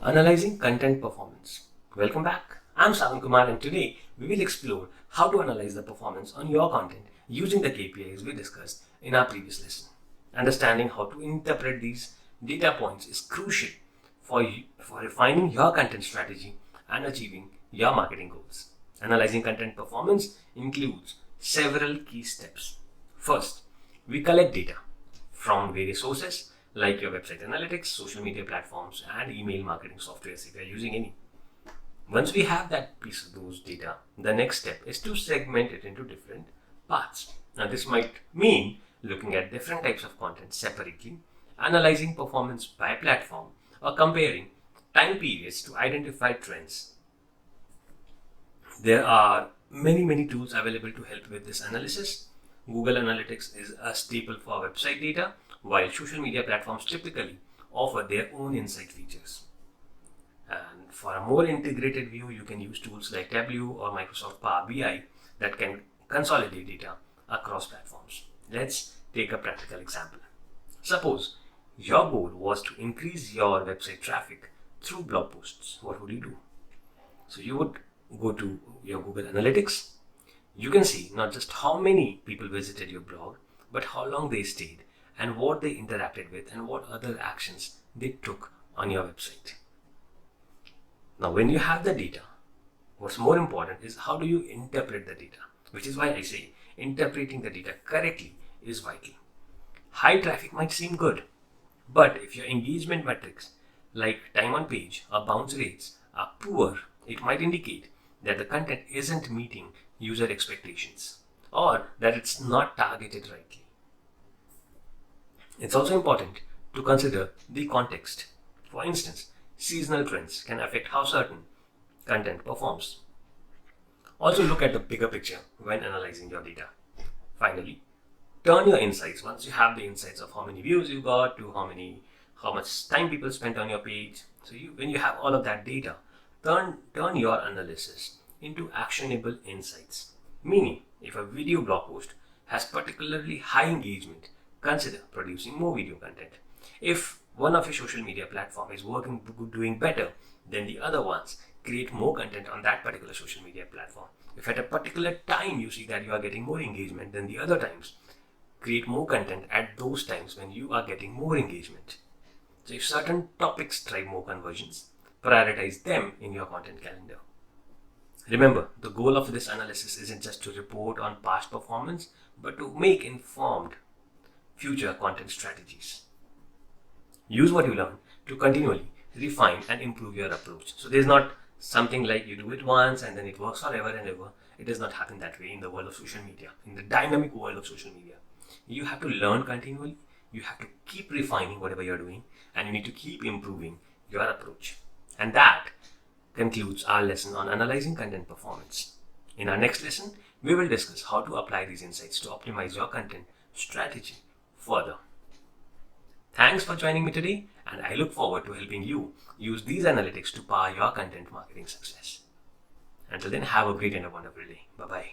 Analyzing content performance. Welcome back. I'm Savan Kumar and today we will explore how to analyze the performance on your content using the KPIs we discussed in our previous lesson. Understanding how to interpret these data points is crucial for refining your content strategy and achieving your marketing goals. Analyzing content performance includes several key steps. First, we collect data from various sources like your website analytics, social media platforms, and email marketing softwares if you are using any. Once we have that piece of those data, the next step is to segment it into different parts. Now, this might mean looking at different types of content separately, analyzing performance by platform, or comparing time periods to identify trends. There are many tools available to help with this analysis. Google Analytics is a staple for website data, while social media platforms typically offer their own insight features. And for a more integrated view, you can use tools like Tableau or Microsoft Power BI that can consolidate data across platforms. Let's take a practical example. Suppose your goal was to increase your website traffic through blog posts. What would you do? So you would go to your Google Analytics. You can see not just how many people visited your blog, but how long they stayed and what they interacted with and what other actions they took on your website. Now, when you have the data, what's more important is how do you interpret the data, which is why I say interpreting the data correctly is vital. High traffic might seem good, but if your engagement metrics like time on page or bounce rates are poor, it might indicate that the content isn't meeting user expectations or that it's not targeted rightly. It's also important to consider the context. For instance, seasonal trends can affect how certain content performs. Also look at the bigger picture when analyzing your data. Finally, turn your insights, once you have the insights of how many views you got to how much time people spent on your page. So when you have all of that data, turn your analysis into actionable insights. Meaning, if a video blog post has particularly high engagement, consider producing more video content. If one of your social media platform is doing better than the other ones, create more content on that particular social media platform. If at a particular time you see that you are getting more engagement than the other times, create more content at those times when you are getting more engagement. So if certain topics drive more conversions, prioritize them in your content calendar. Remember, the goal of this analysis isn't just to report on past performance, but to make informed future content strategies. Use what you learn to continually refine and improve your approach. So there's not something like you do it once and then it works forever and ever. It does not happen that way in the world of social media, in the dynamic world of social media. You have to learn continually. You have to keep refining whatever you're doing, and you need to keep improving your approach. And that concludes our lesson on analyzing content performance. In our next lesson, we will discuss how to apply these insights to optimize your content strategy further. Thanks for joining me today, and I look forward to helping you use these analytics to power your content marketing success. Until then, have a great and a wonderful day. Bye-bye.